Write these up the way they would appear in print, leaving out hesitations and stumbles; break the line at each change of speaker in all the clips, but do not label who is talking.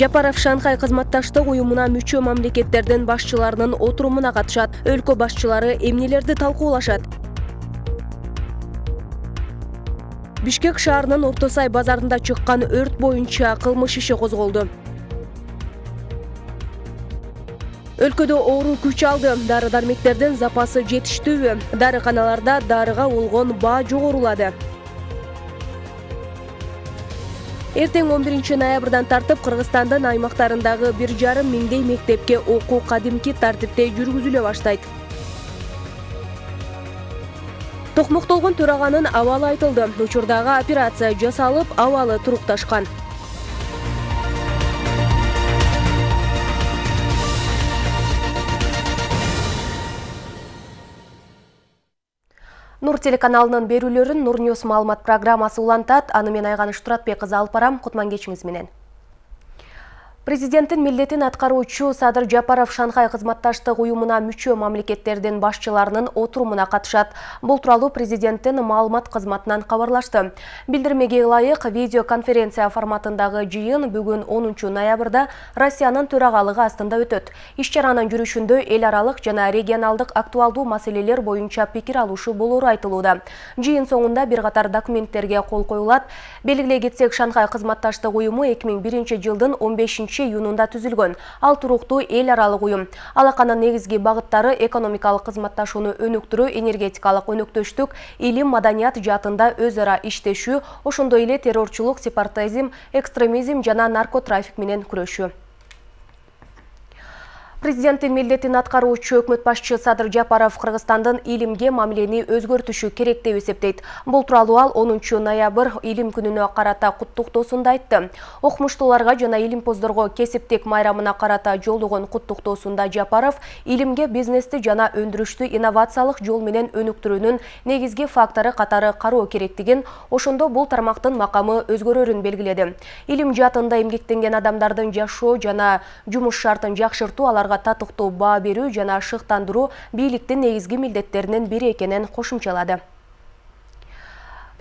Жапаров Шанхай кызматташтык уюмуна мүчө мамлекеттердин башчыларынын отурумуна катышат. Өлкө башчылары эмнелерди талкуулашат? Бишкек шаарынын Орто Сай базарында чыккан өрт боюнча кылмыш иши козголду. Өлкөдө оору күч алды. Дары-дармектердин запасы жетиштүүбү? Дарыканаларда дарыга болгон баа жогорулады. Эртең 11 ноябрдан тартып Кыргызстандын аймактарындагы 1,5 миңдей мектепке окуу кадимки тартипте жүргүзүлө баштайт. Токмоктолгон төраганын абалы айтылды. Учурдагы операция жасалып, абалы турукташкан. Нур телеканалынын берүүлөрүн Нур Ньюс маалымат программасы улантат. Аны мен Айганыш Туратбек кызы алып барам. Кутман кечиңиз менен. Президенттин милдетин аткаруучу Садыр Жапаров Шанхай кызматташтык уюмуна мүчө мамлекеттердин башчыларынын отурумуна катышат. Бул тууралуу президенттин маалымат кызматынан кабарлашты. Билдирмеге ылайык, видеоконференция форматындагы жыйын бүгүн 10 ноябрда Россиянын төрагалыгы астында өтөт. Иш-чаранын жүрүшүндө эл аралык жана регионалдык актуалдуу маселелер боюнча пикир алушу болору айтылууда. Жыйын соңунда бир катар документтерге кол коюлат. Белгилей кетсек, Шанхай кызматташтык уюму 2001 жылдын 15 июнунда түзүлгөн. Ал туруктуу эл аралык уюм. Алаканын негизги багыттары экономикалык кызматташууну өнүктүрүү, энергетикалык өнөктөштүк, илим, маданият жаатында өз ара иштешүү, ошондой эле террорчулук, сепаратизм, экстремизм жана наркотрафик менен күрөшүү. Президенттин милдетин аткаруучу өкмөт башчы Садыр Жапаров Кыргызстандын илимге мамилени өзгөртүшү керек деп эсептейт. Бул тууралуу ал 10 ноябрь илим күнүнө карата куттуктоосунда айтты. Окумуштууларга жана илимпоздорго кесиптик майрамына карата жолдогон куттуктоосунда Жапаров илимге бизнести жана өндүрүштү инновациялык жол менен өнүктүрүүнүн негизги фактору катары кароо керектигин, ошондо бул тармактын макамы өзгөрөрүн белгиледи. Илим жаатында эмгектенген адамдардын жашоо жана жумуш шартын жакшыртуу, аларга татыктуу баа берүү жана шыктандыруу бийликтин негизги милдеттеринин бири экенин кошумчалады.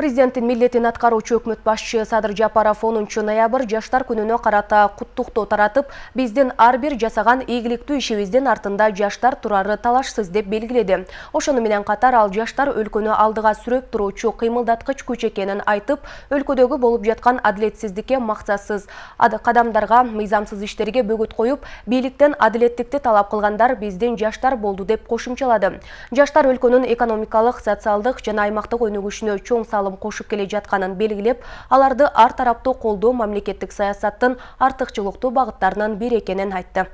Президенттин милдетин аткаруучу өкмөт башчы Садыр Жапаров 10 ноябрь жаштар күнүнө карата куттуктоо таратып, биздин ар бир жасаган ийгиликтүү ишибиздин артында жаштар турары талашсыз деп белгиледи. Ошону менен катар ал жаштар өлкөнү алдыга сүрөп туруучу кыймылдаткыч күч экенин айтып, өлкөдөгү болуп жаткан адилетсиздикке, максатсыз кадамдарга, мыйзамсыз иштерге бөгөт коюп, бийликтен адилеттикти талап кылгандар биздин жаштар болду деп кошумчалады. Жаштар өлкөнүн экономикалык, социалдык жана аймактык өнүгүшүнө чоң салым кошуп келе жатканын белгилеп, аларды ар тараптуу колдоо мамлекеттик саясаттын артыкчылыктуу багыттарынын бири экенин айтты.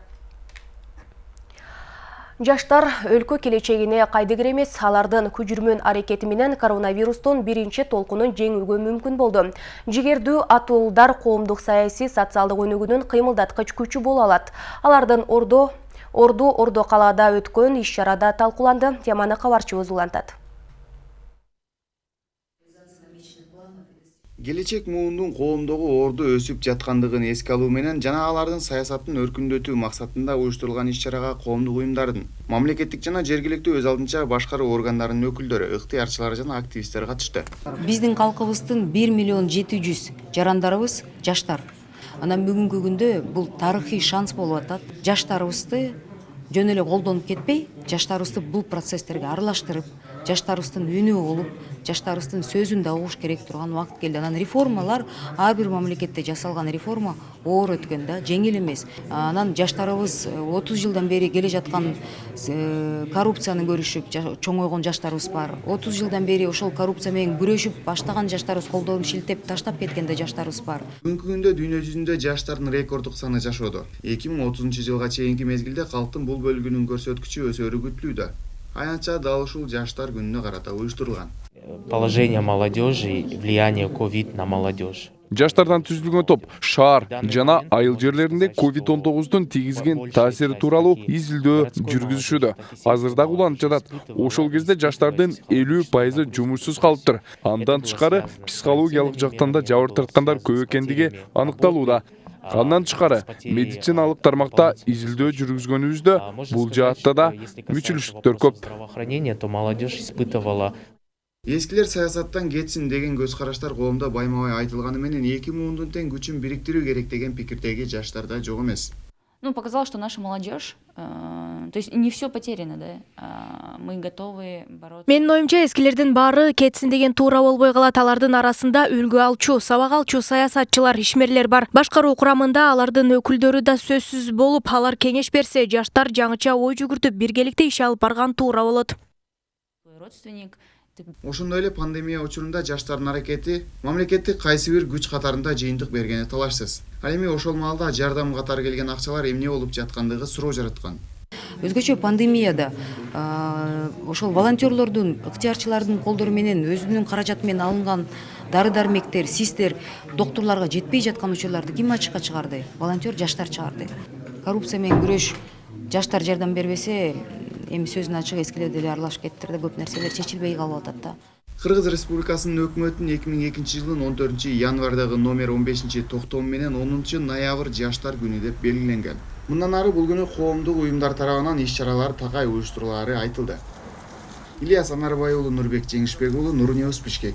Жаштар өлкө келечегине кайдыгер эмес, алардын күжүрмөн аракети менен коронавирустун биринчи толкунун жеңүүгө мүмкүн болду. Жигердүү атуулдар коомдук саясий социалдык өнүгүүнүн кыймылдаткыч күчү боло алат. Алардын Ордо калаада өткөн иш-чарада талкууланды. Теманы кабарчыбыз улантат.
Келечек муундун коомдогу орду өсүп жаткандыгын эске алуу менен жана алардын саясатын өркүндөтүү максатында уюштурулган иш-чарага коомдук уюмдардын, мамлекеттик жана жергиликтүү өз алдынча башкаруу органдарынын өкүлдөрү, ыктыярчылар жана активисттер катышты.
Биздин калкыбыздын 1,7 миллион жарандарыбыз жаштар. Анан бүгүнкү күндө бул тарыхый шанс болуп атат. Жаштарыбызды жөн эле колдонуп кетпей, жаштарыбызды бул процесстерге аралаштырып, жаштарыбыздын үнү болуп, жаштарыбыздын сөзүн да угуш керек турган убакыт келди. Анан реформалар, ар бир мамлекетте жасалган реформа оор өткөн да, жеңил эмес. Анан жаштарыбыз 30 жылдан бери келе жаткан коррупцияны көрүшүп чоңойгон жаштарыбыз бар. 30 жылдан бери ошол коррупция менен күрөшүп баштаган жаштарыбыз колдорун шилтеп таштап кеткен да жаштарыбыз бар.
Бүгүнкү күндө дүйнө жүзүндө жаштардын рекорддук саны жашоодо. 2030 жылга чейинки мезгилде калктын бул бөлүгүнүн көрсөткүчү өсөрү күтүлүүдө. Аянтча дал ушул жаштар күнүнө карата уюштурулган.
Положение молодежи и влияние ковид на молодежь.
Жаштардан түзүлгөн топ шаар жана айыл жерлеринде COVID-19 тийгизген таасири тууралуу изилдөө жүргүзүшүүдө. Азырдагы уланып жатат. Ошол кезде жаштардын 50% жумушсуз калыптыр. Андан тышкары психологиялык жактан да жабыр тарткандар көп экендиги аныкталууда. Андан тышкары медициналык тармакта изилдөө жүргүзгөнүбүздө бул жаатта да мүчүлүштүктөр көп.
Здравоохранение, то молодежь испытывала
Эскилер саясаттан кетсин деген көз караштар коомдо байма-бай айтылганы менен 2 муундун тең күчүн бириктирүү керек деген пикирдеги жаштар да жок эмес.
Показалось, что наша молодежь, то есть не все потеряно, да, мы готовы бороться.
Менин оюмча эскилердин баары кетсин деген туура болбой калат. Алардын арасында үлгү алчу, сабак алчу саясатчылар, ишмерлер бар. Башкаруу курамында алардын өкүлдөрү да сөзсүз болуп, алар кеңеш берсе, жаштар жаңыча ой жүгүртүп, биргеликте иш алып барган туура болот.
Родственник.
Ошондой эле пандемия учурунда жаштардын аракети мамлекеттик кайсы бир күч катарында жыйынтык бергени талашсыз. Ал эми ошол маалда жардам катары келген акчалар эмне болуп жаткандыгы суроо жараткан.
Өзгөчө пандемияда ошол волонтерлордун, ыктыярчылардын колдору менен өзүнүн каражаты менен алынган дары дармектер, систер доктурларга жетпей жаткан учурларды ким ачыкка чыгарды? Волонтер жаштар чыгарды. Коррупция менен күрөш, жаштар жардам бербесе, эми сөзүн ачык эскилер деле аралашып кеттир да көп нерселер чечилбей калып атат да.
Кыргыз Республикасынын өкмөтүнүн 2002 жылдын 14 январдагы номер 15 токтому менен 10 ноябрь жаштар күнү деп белгиленген. Мындан ары бул күнү коомдук уюмдар тарабынан иш-чаралар такай уюштурулаары айтылды. Ильяс Анарбай уулу, Нурбек Жеңишбек уулу, Нурньюз, Бишкек.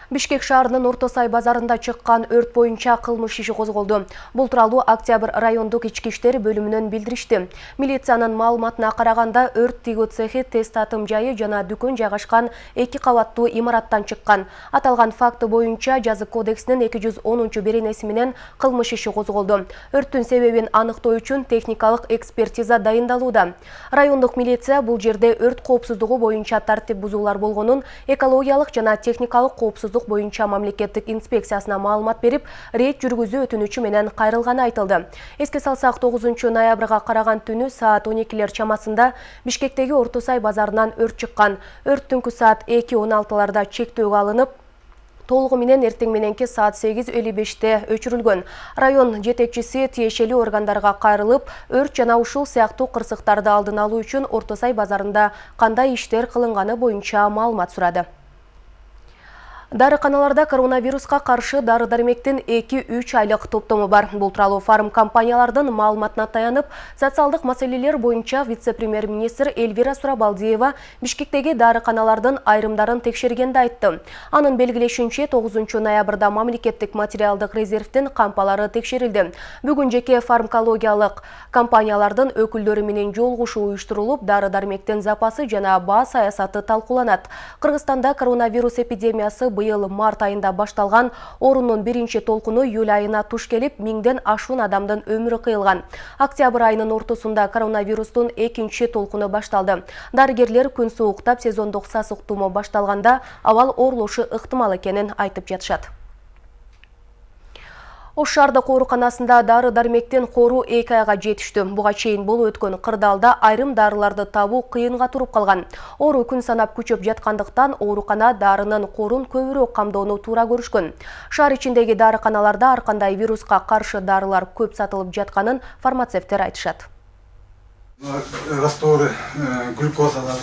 Бишкек шаарынын Орто Сай базарында чыккан өрт боюнча кылмыш иши козголду. Бул тууралуу Октябрь райондук ички иштер бөлүмүнөн билдиришти. Милициянын маалыматына караганда өрт тигүү цехи, тест татым жайы жана дүкөн жайгашкан 2 кабаттуу имараттан чыккан. Аталган факты боюнча жазык кодексинин 210-беренеси менен кылмыш иши козголду. Өрттүн себебин аныктоо үчүн техникалык экспертиза дайындалууда. Райондук милиция бул жерде өрт коопсуздугу боюнча тартип бузуулар болгонун, экологиялык жана техникалык коопсуздук боюнча мамлекеттик инспекциясына маалымат берип, рейд жүргүзүү өтүнүчү менен кайрылганы айтылды. Эске салсак, 9 ноябрга караган түнү саат 12 чамасында Бишкектеги Орто Сай базарынан өрт чыккан. Өрт түнкү саат 2:16 чектөөгө алынып, толугу менен эртең мененки саат 8:55 өчүрүлгөн. Район жетекчиси тиешелүү органдарга кайрылып, өрт жана ушул сыяктуу кырсыктарды алдын алуу үчүн Орто Сай базарында кандай иштер кылынганы боюнча маалымат сурады. Дарыканаларда коронавируска каршы дары-дармектин 2-3 айлык топтому бар. Бул тууралуу фарм компаниялардын маалыматына таянып, социалдык маселелер боюнча вице-премьер-министр Эльвира Сурабалдиева Бишкектеги дарыканалардын айрымдарын текшергенде айтты. Анын белгилешинче, 9 ноябрда мамлекеттик материалдык резервдин кампалары текшерилди. Бүгүн жеке фармакологиялык компаниялардын өкүлдөрү менен жолугушуу уюштурулуп, дары-дармектин запасы жана баа саясаты талкууланат. Кыргызстанда коронавирус эпидемиясы быйыл март айында башталган, орунун биринчи толкуну июль айына туш келип, 1000ден ашуун адамдын өмүрү кыйылган. Октябрь айынын ортосунда коронавирустун экинчи толкуну башталды. Дарыгерлер күн сууктап, сезондук сасык тумоо башталганда абал оорулушу ыктымал экенин айтып жатышат. Ош шаардык ооруканасында дары-дармектен кору 2 айга жетиштү. Буга чейин болуп өткөн кырдаалда айрым дарыларды табуу кыйынга туруп калган. Оору күн санап күчөп жаткандыктан оорукана дарынын корун көбүрөөк камдоону туура көрүшкөн. Шаар ичиндеги дарыканаларда ар кандай вируска каршы дарылар көп сатылып жатканын фармацевттер айтышат.
Растворы, глюкозалар,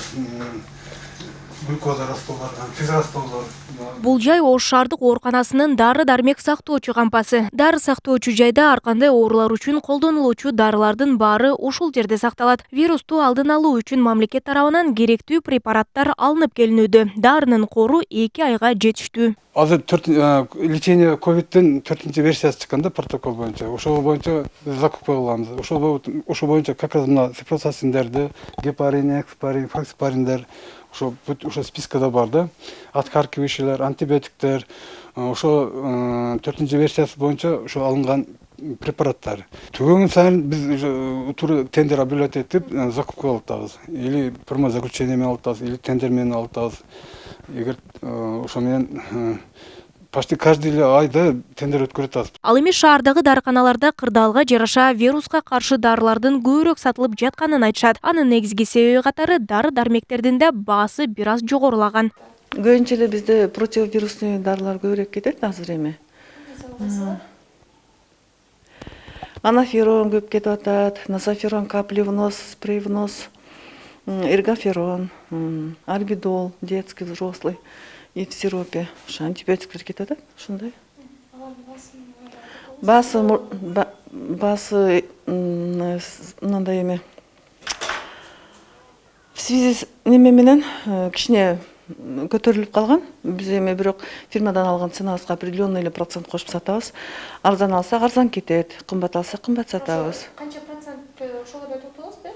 физрастолор.
Бул жай Ош шаардык ооруканасынын дары-дармек сактоочу кампасы. Дары сактоочу жайда ар кандай оорулар үчүн колдонулуучу дарылардын баары ушул жерде сакталат. Вирусту алдын алуу үчүн мамлекет тарабынан керектүү препараттар алынып келинүүдө. Дарынын кору 2 айга жетиштүү.
Азыр лечение ковидтин 4-версиясы чыкканда протокол боюнча. Ошол боюнча закупка кыламыз. Ошол боюнча как раз мына ципросасиндерди, гепарин, экспарин, фоксипариндер ошо спискада бар да. Откаркивающийлер, антибиотиктер, ошо 4-версиясы боюнча ошо алынган препараттар. Түгөн сайын биз уже тендер объявлять этип закупка алып атабыз. Или прямо заключение менен алып атабыз, или тендер менен алып атабыз. Эгер ошо менен почти каждый айда тендер өткөрүп атабыз.
Ал эми шаардагы дарыканаларда кырдаалга жараша вируска каршы дарылардын көбүрөөк сатылып жатканын айтышат. Анын негизги себеби катары дары-дармектердин да баасы бир аз жогорулаган.
Көбүнчө эле бизде противовирусный дарылар көбүрөөк кетет азыр эми. Анаферон көп кетип атат, назоферон капли в нос, спрей в нос, эргоферон, арбидол, детский, взрослый и в сиропе. Антибиотиктер кетип атат, ушундай. Басы мындай эме. связи с неме менен кичине көтөрүлүп калган. Биз эми бирок фирмадан алган ценабызга определенный эле процент кошуп сатабыз. Арзан алсак арзан кетет, кымбат алсак кымбат сатабыз.
Канча процент ошого да токтолосузбу?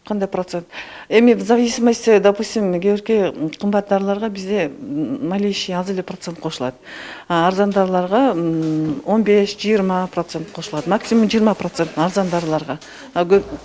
Кандай процент? Эми в зависимости, допустим, кээ кымбат дарыларга бизде малейший аз эле процент кошулат. Арзан дарыларга 15-20% кошулат. Максимум 20% арзан дарыларга.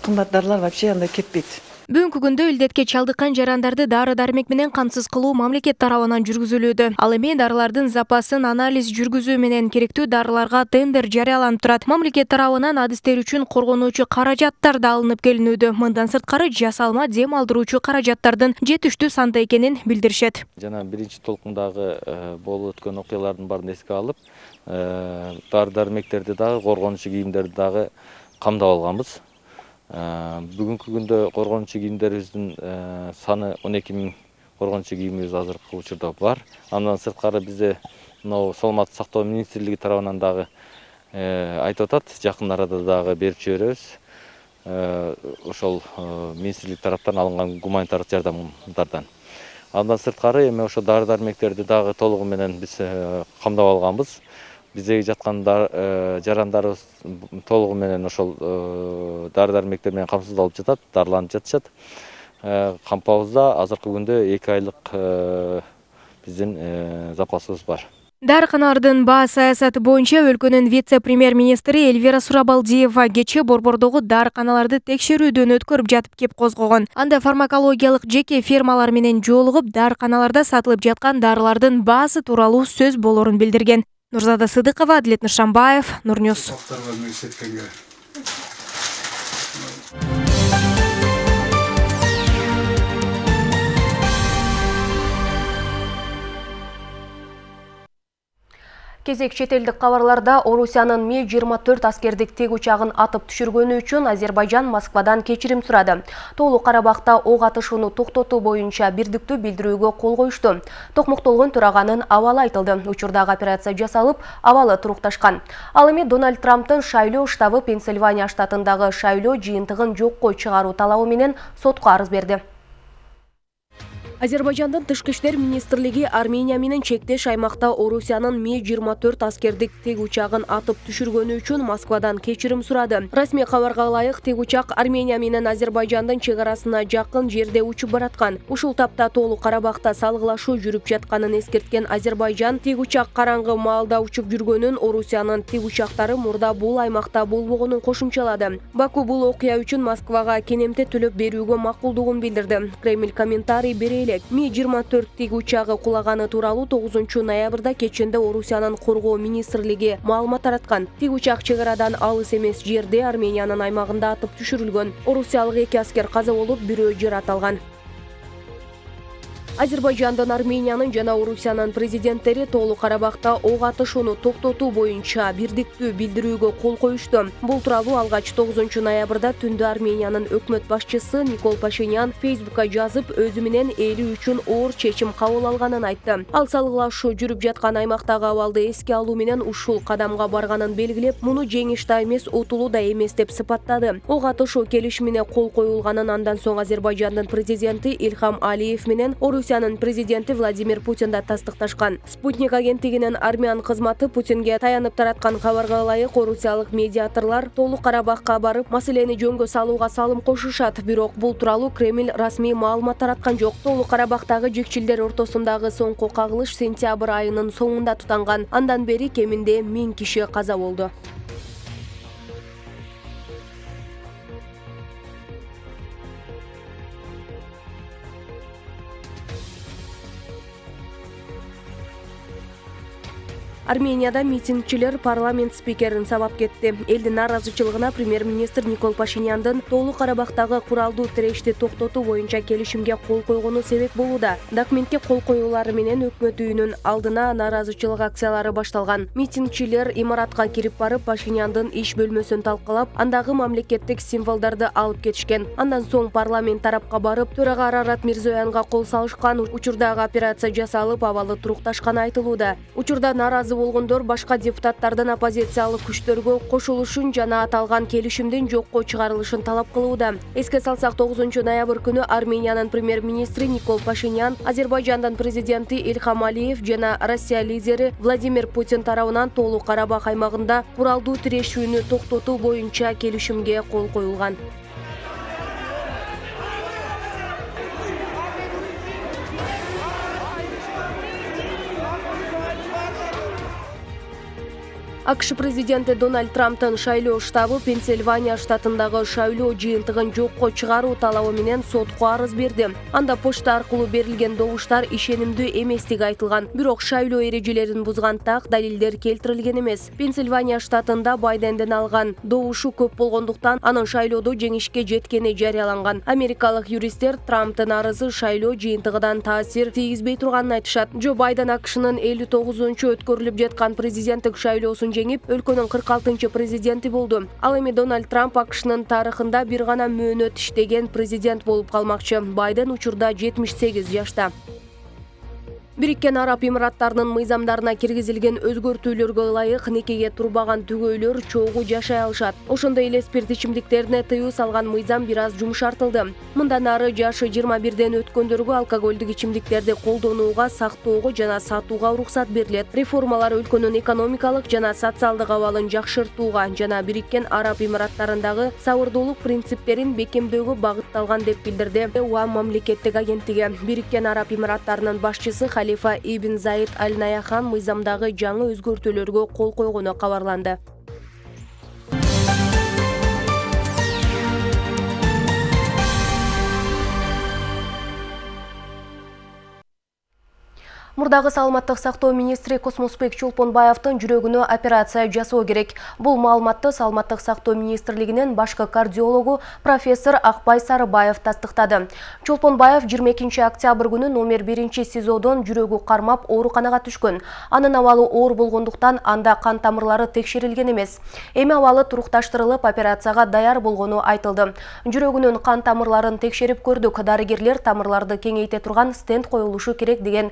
Кымбат дарылар вообще андай кетпейт.
Бүгүнкү күндө илдетке чалдыккан жарандарды дары-дармек менен камсыз кылуу мамлекет тарабынан жүргүзүлүүдө. Ал эми дарылардын запасын анализ жүргүзүү менен керектүү дарыларга тендер жарыяланып турат. Мамлекет тарабынан адистер үчүн коргонуучу каражаттар да алынып келинүүдө. Мындан сырткары жасалма дем алдыруучу каражаттардын жетиштүү санда экенин билдиришет.
Жана биринчи толкундагы болуп өткөн окуялардын баарын эске алып, дары-дармектерди дагы, коргонуучу кийимдерди дагы камдап алганбыз. Бүгүнкү күндө коргонуучу кийимдерибиздин саны 12.000 коргонуучу кийимибиз азыркы учурда бар. Андан сырткары бизде Саламаттык сактоо министрлиги тарабынан дагы айтып атат, жакын арада дагы берип жиберебиз. Ошол министрлик тараптан алынган гуманитардык жардамдардан. Андан сырткары эми ошо дары-дармектерди дагы толугу менен биз камдап алганбыз. Биздеги жаткан жарандарыбыз толугу менен ошол дары-дармектер менен камсыздалып жатат, дарыланып жатышат. Кампабызда азыркы күндө 2 айлык биздин запасыбыз бар.
Дарыканалардын баа саясаты боюнча өлкөнүн вице-премьер-министри Эльвира Сурабалдиева кечээ Борбордогу дарыканаларды текшерүүдөн өткөрүп жатып кеп козгогон. Анда фармакологиялык жеке фирмалар менен жолугуп, дарыканаларда сатылып жаткан дарылардын баасы тууралуу сөз болорун билдирген. Нурзада Сыдыкова, Адлет Нуршамбаев, Нурньюс.
Кезек четелдик кабарларда Орусиянын Ми-24 аскердик тик учагын атып түшүргөнү үчүн Азербайжан Москвадан кечирим сурады. Тоолу Карабакта ок атышууну токтотуу боюнча бирдиктүү билдирүүгө кол коюшту. Токмоктолгон тураганын абалы айтылды. Учурдагы операция жасалып, абалы турукташкан. Ал эми Дональд Трамптын шайлоо штабы Пенсильвания штатындагы шайлоо жыйынтыгын жокко чыгаруу талабы менен сотко арыз берди. Азербайжандын тышкы иштер министрлиги Армения менен чектеш аймакта Орусиянын Ми-24 аскердик тик учагын атып түшүргөнү үчүн Москвадан кечирим сурады. Расмий кабарга ылайык, тик учак Армения менен Азербайжандын чек арасына жакын жерде учуп бараткан. Ушул тапта Тоолу Карабакта салгылашуу жүрүп жатканын эскерткен Азербайжан тик учак караңгы маалда учуп жүргөнүн, Орусиянын тик учактары мурда бул аймакта болбогонун кошумчалады. Баку бул окуя үчүн Москвага кенемте төлөп берүүгө макулдугун билдирди. Кремль комментарий бере элек. Ми-24 тик учагы кулаганы тууралуу 9 ноябрда кечинде Орусиянын коргоо министрлиги маалымат тараткан. Тик учак чек арадан алыс эмес жерде Армениянын аймагында атып түшүрүлгөн. Орусиялык 2 аскер каза болуп, бирөө жарат алган. Азербайжандын, Армениянын жана Орусиянын президенттери Тоолу Карабакта ок атышууну токтотуу боюнча бирдиктүү билдирүүгө кол коюшту. Бул тууралуу алгач 9 ноябрда түндө Армениянын өкмөт башчысы Никол Пашинян Фейсбукка жазып, өзү менен эли үчүн оор чечим кабыл алганын айтты. Ал салгылашуу жүрүп жаткан аймактагы абалды эске алуу менен ушул кадамга барганын белгилеп, муну жеңиш да эмес, утулуу да эмес деп сыпаттады. Ок атышуу келишимине кол коюлганын андан соң Азербайжандын президенти Илхам Алиев менен Орусиянын президенти Владимир Путин да тастыкташкан. Спутник агенттигинин армян кызматы Путинге таянып тараткан кабарга ылайык, орусиялык медиаторлор Тоолу Карабакка барып, маселени жөнгө салууга салым кошушат. Бирок бул тууралуу Кремль расмий маалымат тараткан жок. Тоолу Карабактагы жекчилдер ортосундагы соңку кагылыш сентябрь айынын соңунда тутанган. Андан бери кеминде 1000 киши каза болду. Арменияда митингчилер парламент спикерин сабап кетти. Элдин наразычылыгына премьер-министр Никол Пашиняндын Тоолу Карабактагы куралдуу тирешти токтотуу боюнча келишимге кол койгону себеп болууда. Документке кол коюулары менен өкмөт үйүнүн алдына наразычылык акциялары башталган. Митингчилер имаратка кирип барып, Пашиняндын иш бөлмөсүн талкалап, андагы мамлекеттик символдорду алып кетишкен. Андан соң парламент тарапка барып, төрага Арарат Мирзоянга кол салышкан. Учурдагы операция жасалып, абалы турукташканы айтылууда. Учурда наразы ыраазы болгондор башка депутаттардын оппозициялык күчтөргө кошулушун жана аталган келишимдин жокко чыгарылышын талап кылууда. Эске салсак, 9 ноябрь күнү Армениянын премьер-министри Никол Пашинян, Азербайжандын президенти Ильхам Алиев жана Россия лидери Владимир Путин тарабынан Тоолуу Карабах аймагында куралдуу тирешүүнү токтотуу боюнча келишимге кол коюлган. АКШ президенти Дональд Трамптын шайлоо штабы Пенсильвания штатындагы шайлоо жыйынтыгын жокко чыгаруу талабы менен сотко арыз берди. Анда почта аркылуу берилген добуштар ишенимдүү эместиги айтылган. Бирок шайлоо эрежелерин бузган так далилдер келтирилген эмес. Пенсильвания штатында Байденден алган добушу көп болгондуктан анын шайлоодо жеңишке жеткени жарыяланган. Америкалык юристтер Трамптын арызы шайлоо жыйынтыгынан таасир тийгизбей турганын айтышат. Джо Байден АКШнын 59-чу өткөрүлүп жаткан президенттик шайлоосун жеңип, өлкөнүн 46-чы президенти болду. Ал эми Дональд Трамп АКШнын тарыхында бир гана мөөнөт иштеген президент болуп калмакчы. Байден учурда 78 жашта. Бириккен Араб Эмираттарынын мыйзамдарына киргизилген өзгөртүүлөргө ылайык некеге турбаган түгөйлөр чогуу жашай алышат. Ошондой эле спирт ичимдиктерине тыюу салган мыйзам бир аз жумшартылды. Мындан ары жашы 21ден өткөндөргө алкоголдук ичимдиктерди колдонууга, сактоого жана сатууга уруксат берилет. Реформалар өлкөнүн экономикалык жана социалдык абалын жакшыртууга жана Бириккен Араб Эмираттарындагы сабырдуулук принциптерин бекемдөөгө багытталган деп билдирди УА мамлекеттик агенттиги. Бириккен Араб Эмираттарынын башчысы Халифа Ибн Заид Аль-Наяхан мыйзамдагы жаңы өзгөртүүлөргө кол койгону кабарланды. Мурдагы саламаттык сактоо министри Космосбек Чолпонбаевдин жүрөгүнө операция жасоо керек. Бул маалыматты саламаттык сактоо министрлигинин башкы кардиологу профессор Акбай Сарыбаев тастыктады. Чолпонбаев 22 октябрь күнү номер 1 СИЗОдон жүрөгү кармап ооруканага түшкөн. Анын абалы оор болгондуктан анда кан тамырлары текшерилген эмес. Эми абалы турукташтырылып, операцияга даяр болгону айтылды. Жүрөгүнүн кан тамырларын текшерип көрдүк. Дарыгерлер тамырларды кеңейте турган стенд коюлушу керек деген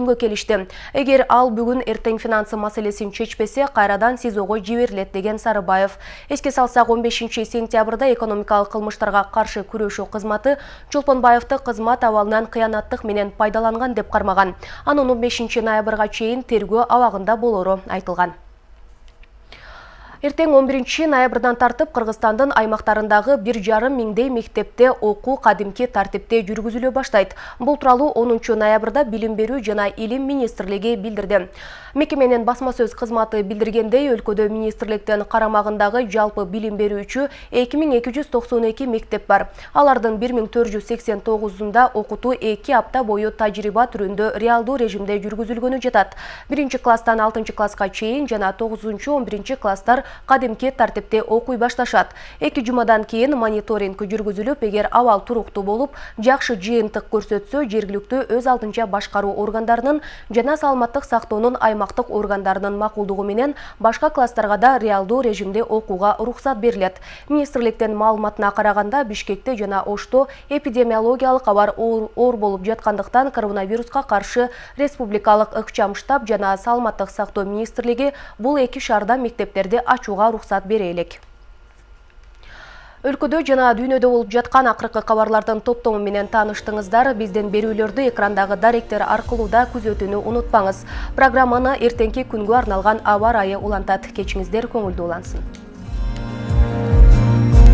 келишти. Эгер ал бүгүн эртең финансы маселесин чечпесе, кайрадан СИЗОго жиберилет деген Сарыбаев. Эске салсак, 15 сентябрда экономикалык кылмыштарга каршы күрөшүү кызматы Чолпонбаевди кызмат абалынан кыянаттык менен пайдаланган деп кармаган. Анын 15 ноябрга чейин тергөө абагында болору айтылган. Эртең 11 ноябрдан тартып Кыргызстандын аймактарындагы 1,5 миңдей мектепте окуу кадимки тартипте жүргүзүлө баштайт. Бул тууралуу 10 ноябрда Билим берүү жана Илим министрлиги билдирди. Мекеменин басма сөз кызматы билдиргендей, өлкөдө министрликтин карамагындагы жалпы билим берүүчү 2292 мектеп бар. Алардын 1489-унда окутуу 2 апта бою тажрыйба түрүндө реалдуу режимде жүргүзүлгөнү жатат. 1 класстан 6 класска чейин жана 9-11 класстар кадимки тартипте окуй башташат. 2 жумадан кийин мониторинг жүргүзүлүп, эгер абал туруктуу болуп, жакшы жыйынтык көрсөтсө, жергиликтүү өз алдынча башкаруу органдарынын жана саламаттык сактоонун аймактык органдарынын макулдугу менен башка класстарга да реалдуу режимде окууга уруксат берилет. Министрликтин маалыматына караганда, Бишкекте жана Ошто эпидемиологиялык абар оор болуп жаткандыктан коронавируска каршы республикалык ыкчам штаб жана саламаттык сактоо министрлиги бул 2 шаарда мектептерди ачууга уруксат бере элек. Өлкөдө жана дүйнөдө болуп жаткан акыркы кабарлардын топтому менен тааныштыңыздар. Биздин берүүлөрдү экрандагы даректер аркылуу да күзөтүүнү унутпаңыз. Программаны эртеңки күнгө арналган аба ырайы улантат. Кечиңиздер көңүлдүү улансын.